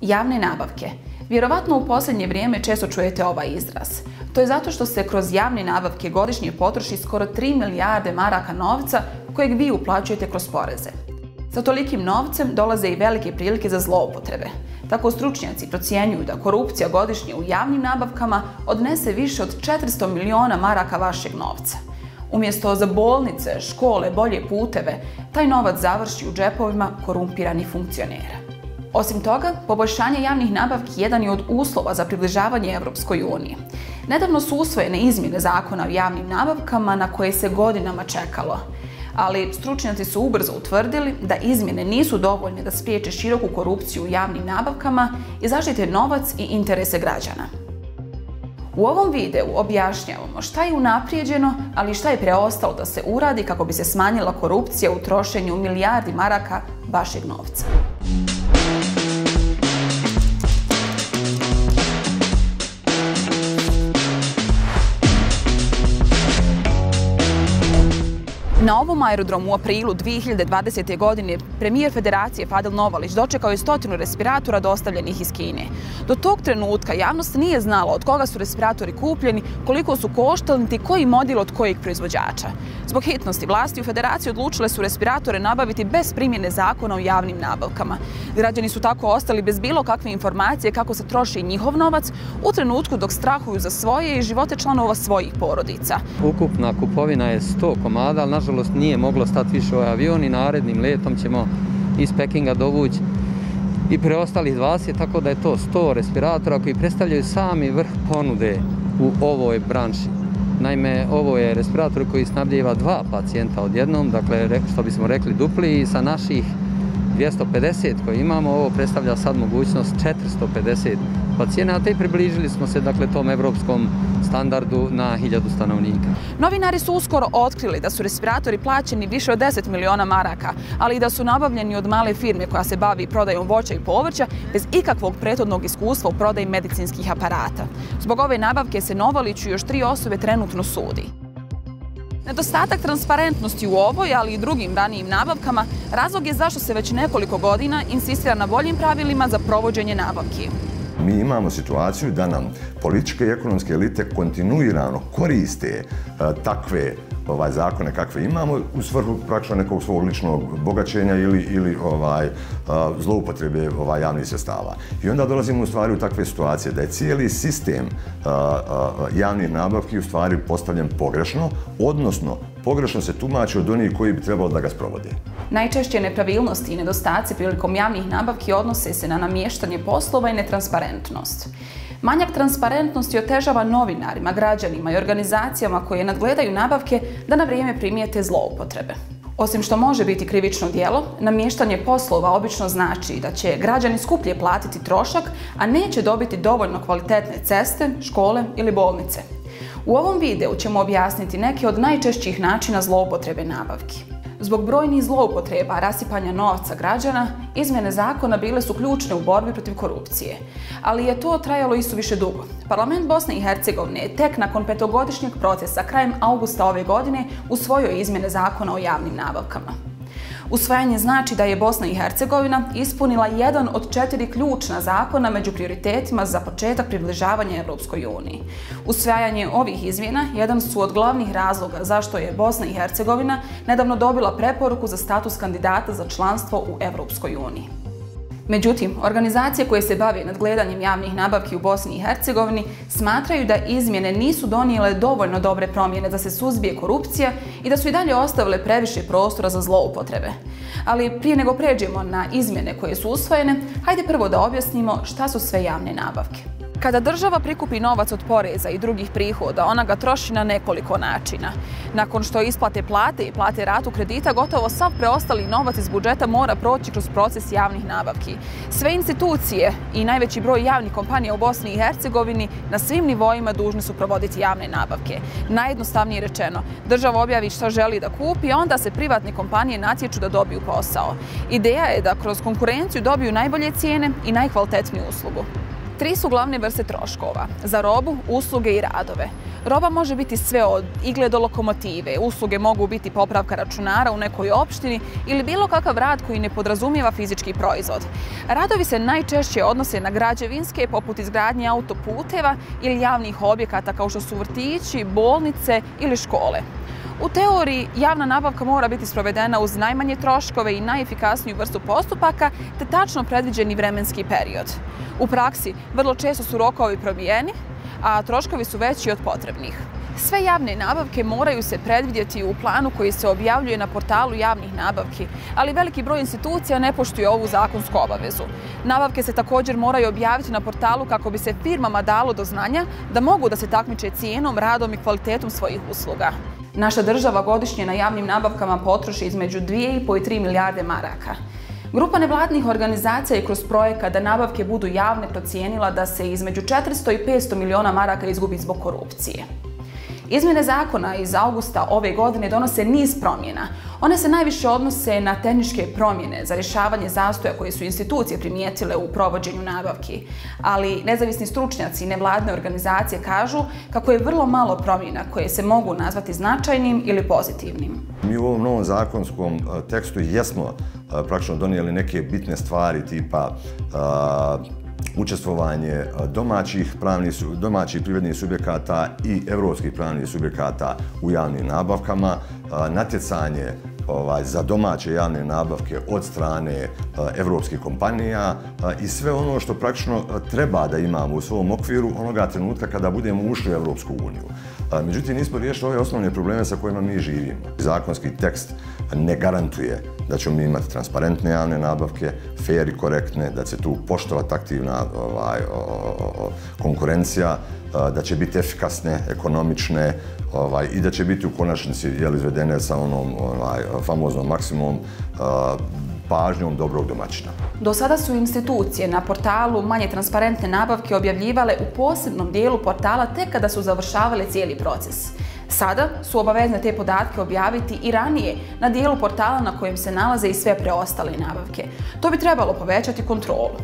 Javne nabavke. Vjerovatno u posljednje vrijeme često čujete ovaj izraz. To je zato što se kroz javne nabavke godišnje potroši skoro 3 milijarde maraka novca kojeg vi uplaćujete kroz poreze. Sa tolikim novcem dolaze i velike prilike za zloupotrebe. Tako stručnjaci procjenjuju da korupcija godišnje u javnim nabavkama odnese više od 400 miliona maraka vašeg novca. Umjesto za bolnice, škole, bolje puteve, taj novac završi u džepovima korumpiranih funkcionera. Osim toga, poboljšanje javnih nabavki jedan je od uslova za približavanje Europskoj uniji. Nedavno su usvojene izmjene zakona o javnim nabavkama na koje se godinama čekalo. Ali stručnjaci su ubrzo utvrdili da izmjene nisu dovoljne da spriječe široku korupciju u javnim nabavkama i zaštite novac i interese građana. U ovom videu objašnjavamo šta je unaprijeđeno, ali i šta je preostalo da se uradi kako bi se smanjila korupcija u trošenju milijardi maraka vašeg novca. Na ovom aerodromu u aprilu 2020. godine premijer Federacije Fadil Novalić dočekao je 100 respiratora dostavljenih iz Kine. Do tog trenutka javnost nije znala od koga su respiratori kupljeni, koliko su koštali niti koji model od kojeg proizvođača. Zbog hitnosti vlasti u Federaciji odlučile su respiratore nabaviti bez primjene zakona o javnim nabavkama. Građani su tako ostali bez bilo kakve informacije kako se troši njihov novac u trenutku dok strahuju za svoje i živote članova svojih porodica. Ukupna kupovina je 100 komada, ali nažalost nije moglo stati više ovaj avion i narednim letom ćemo iz Pekinga dovući i preostalih 20, tako da je to 100 respiratora koji predstavljaju sami vrh ponude u ovoj branši. Naime, ovo je respirator koji snabdijeva 2 pacijenta odjednom, dakle, što bismo rekli dupli, i sa naših 250 koji imamo, ovo predstavlja sad mogućnost 450 pacijenata i približili smo se, dakle, tom evropskom standardu na 1000 stanovnika. Novinari su uskoro otkrili da su respiratori plaćeni više od 10 miliona maraka, ali i da su nabavljeni od male firme koja se bavi prodajom voća i povrća bez ikakvog prethodnog iskustva u prodaji medicinskih aparata. Zbog ove nabavke se Novaliću i još 3 osobe trenutno sudi. Nedostatak transparentnosti u ovoj, ali i drugim ranijim nabavkama razlog je zašto se već nekoliko godina insistira na boljim pravilima za provođenje nabavki. Mi imamo situaciju da nam političke i ekonomske elite kontinuirano koriste takve zakone kakve imamo u svrhu praktično nekog svog ličnog bogaćenja ili zloupotrebe javnih sredstava. I onda dolazimo u stvari u takve situacije da je cijeli sistem javnih nabavki u stvari postavljen pogrešno, odnosno pogrešno se tumači od onih koji bi trebalo da ga sprovode. Najčešće nepravilnosti i nedostaci prilikom javnih nabavki odnose se na namještanje poslova i netransparentnost. Manjak transparentnosti otežava novinarima, građanima i organizacijama koje nadgledaju nabavke da na vrijeme primijete zloupotrebe. Osim što može biti krivično djelo, namještanje poslova obično znači da će građani skuplje platiti trošak, a neće dobiti dovoljno kvalitetne ceste, škole ili bolnice. U ovom videu ćemo objasniti neke od najčešćih načina zloupotrebe nabavki. Zbog brojnih zloupotreba, rasipanja novca građana, izmjene zakona bile su ključne u borbi protiv korupcije. Ali je to trajalo isuviše dugo. Parlament Bosne i Hercegovine je tek nakon 5-godišnjeg procesa krajem augusta ove godine usvojio izmjene zakona o javnim nabavkama. Usvajanje znači da je Bosna i Hercegovina ispunila jedan od 4 ključna zakona među prioritetima za početak približavanja Europskoj uniji. Usvajanje ovih izmjena jedan su od glavnih razloga zašto je Bosna i Hercegovina nedavno dobila preporuku za status kandidata za članstvo u Europskoj uniji. Međutim, organizacije koje se bave nadgledanjem javnih nabavki u Bosni i Hercegovini smatraju da izmjene nisu donijele dovoljno dobre promjene da se suzbije korupcija i da su i dalje ostavile previše prostora za zloupotrebe. Ali prije nego pređemo na izmjene koje su usvojene, hajde prvo da objasnimo šta su sve javne nabavke. Kada država prikupi novac od poreza i drugih prihoda, ona ga troši na nekoliko načina. Nakon što isplate plate i plate ratu kredita, gotovo sav preostali novac iz budžeta mora proći kroz proces javnih nabavki. Sve institucije i najveći broj javnih kompanija u Bosni i Hercegovini na svim nivoima dužni su provoditi javne nabavke. Najjednostavnije rečeno, država objavi šta želi da kupi, a onda se privatne kompanije natječu da dobiju posao. Ideja je da kroz konkurenciju dobiju najbolje cijene i najkvalitetniju uslugu. Tri su glavne vrste troškova: za robu, usluge i radove. Roba može biti sve od igle do lokomotive, usluge mogu biti popravka računara u nekoj opštini ili bilo kakav rad koji ne podrazumijeva fizički proizvod. Radovi se najčešće odnose na građevinske, poput izgradnje autoputeva ili javnih objekata kao što su vrtići, bolnice ili škole. U teoriji, javna nabavka mora biti sprovedena uz najmanje troškove i najefikasniju vrstu postupaka te tačno predviđeni vremenski period. U praksi, vrlo često su rokovi probijeni, a troškovi su veći od potrebnih. Sve javne nabavke moraju se predvidjeti u planu koji se objavljuje na portalu javnih nabavki, ali veliki broj institucija ne poštuje ovu zakonsku obavezu. Nabavke se također moraju objaviti na portalu kako bi se firmama dalo do znanja da mogu da se takmiče cijenom, radom i kvalitetom svojih usluga. Naša država godišnje na javnim nabavkama potroši između 2,5 i 3 milijarde maraka. Grupa nevladnih organizacija je kroz projekat da nabavke budu javne procijenila da se između 400 i 500 miliona maraka izgubi zbog korupcije. Izmjene zakona iz augusta ove godine donose niz promjena. One se najviše odnose na tehničke promjene za rješavanje zastoja koje su institucije primijetile u provođenju nabavki. Ali nezavisni stručnjaci i nevladne organizacije kažu kako je vrlo malo promjena koje se mogu nazvati značajnim ili pozitivnim. Mi u ovom novom zakonskom tekstu jesmo praktično donijeli neke bitne stvari tipa učestvovanje domaćih privrednih subjekata i europskih pravnih subjekata u javnim nabavkama, natjecanje za domaće javne nabavke od strane evropskih kompanija i sve ono što praktično treba da imamo u svom okviru onoga trenutka kada budemo ušli u Evropsku uniju. Međutim, nismo riješili ove osnovne probleme sa kojima mi živimo. Zakonski tekst ne garantuje da ćemo imati transparentne javne nabavke, fair i korektne, da će tu poštovati aktivna konkurencija, da će biti efikasne, ekonomične i da će biti u konačnici izvedene sa onom famoznom maksimumom pažnjom dobrog domaćina. Do sada su institucije na portalu manje transparentne nabavke objavljivale u posebnom dijelu portala tek kada su završavale cijeli proces. Sada su obavezne te podatke objaviti i ranije na dijelu portala na kojem se nalaze i sve preostale nabavke. To bi trebalo povećati kontrolu.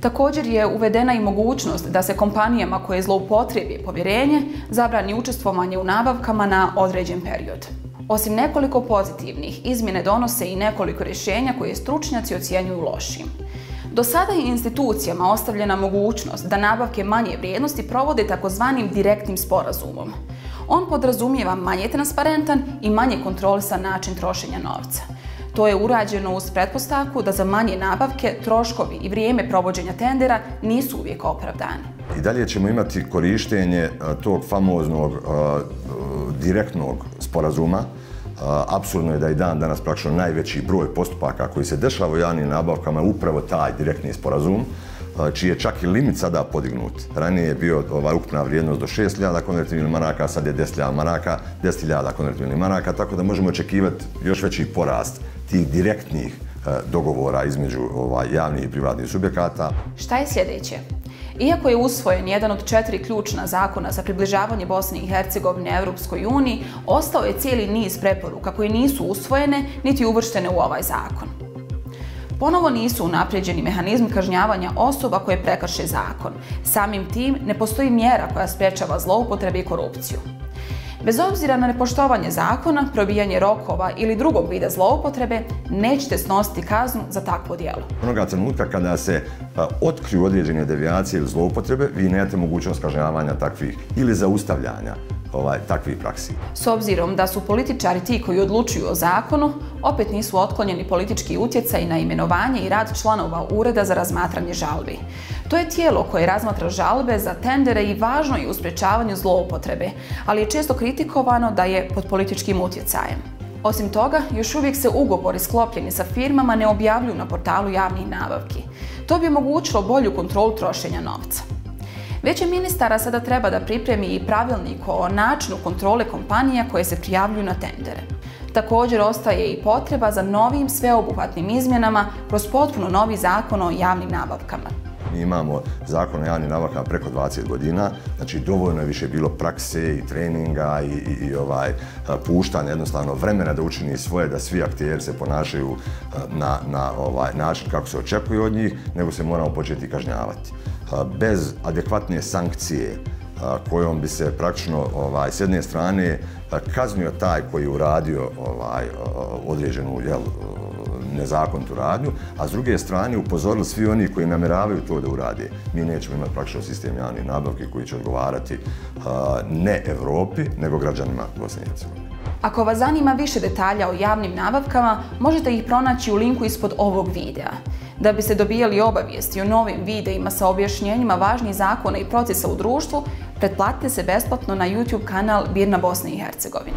Također je uvedena i mogućnost da se kompanijama koje zloupotrijebe povjerenje zabrani učestvovanje u nabavkama na određen period. Osim nekoliko pozitivnih, izmjene donose i nekoliko rješenja koje stručnjaci ocjenjuju lošim. Do sada je institucijama ostavljena mogućnost da nabavke manje vrijednosti provode takozvanim direktnim sporazumom. On podrazumijeva manje transparentan i manje kontrolisan način trošenja novca. To je urađeno uz pretpostavku da za manje nabavke troškovi i vrijeme provođenja tendera nisu uvijek opravdani. I dalje ćemo imati korištenje tog famoznog direktnog sporazuma. Apsurdno je da i dan danas praktično najveći broj postupaka koji se dešava u javnim nabavkama je upravo taj direktni sporazum, čiji je čak i limit sada podignut. Ranije je bio ukupna vrijednost do 6.000 konvertibilnih maraka, sad je 10.000 maraka, 10.000 konvertibilnih maraka, tako da možemo očekivati još veći porast tih direktnih dogovora između javnih i privatnih subjekata. Šta je sljedeće? Iako je usvojen jedan od 4 ključna zakona za približavanje Bosne i Hercegovine Evropskoj uniji, ostao je cijeli niz preporuka koje nisu usvojene niti uvrštene u ovaj zakon. Ponovo nisu unaprijeđeni mehanizmi kažnjavanja osoba koje prekrše zakon. Samim tim ne postoji mjera koja sprečava zloupotrebe i korupciju. Bez obzira na nepoštovanje zakona, probijanje rokova ili drugog vida zloupotrebe, nećete snositi kaznu za takvo djelo. Onoga trenutka kada se otkriju određene devijacije ili zloupotrebe, vi nemate mogućnost kažnjavanja takvih ili zaustavljanja takvih praksi. S obzirom da su političari ti koji odlučuju o zakonu, opet nisu otklonjeni politički utjecaj na imenovanje i rad članova Ureda za razmatranje žalbi. To je tijelo koje razmatra žalbe za tendere i važno je u sprečavanju zloupotrebe, ali je često kritikovano da je pod političkim utjecajem. Osim toga, još uvijek se ugovori sklopljeni sa firmama ne objavljuju na portalu javnih nabavki. To bi omogućilo bolju kontrolu trošenja novca. Vijeće ministara sada treba da pripremi i pravilnik o načinu kontrole kompanija koje se prijavljuju na tendere. Također ostaje i potreba za novim sveobuhvatnim izmjenama kroz potpuno novi zakon o javnim nabavkama. Mi imamo zakon o javnim nabavkama preko 20 godina, znači dovoljno je više bilo prakse i treninga i puštanja jednostavno vremena da učini svoje, da svi akteri se ponašaju na način kako se očekuje od njih, nego se moramo početi kažnjavati. Bez adekvatne sankcije kojom bi se praktično s jedne strane kaznio taj koji je uradio određenu nezakonitu radnju, a s druge strane upozorili svi oni koji namjeravaju to da urade. Mi nećemo imati praktično sistem javnih nabavki koji će odgovarati ne Evropi, nego građanima Bosne i Hercegovine. Ako vas zanima više detalja o javnim nabavkama, možete ih pronaći u linku ispod ovog videa. Da biste dobijali obavijesti o novim videima sa objašnjenjima važnih zakona i procesa u društvu, pretplatite se besplatno na YouTube kanal BIRN Bosne i Hercegovine.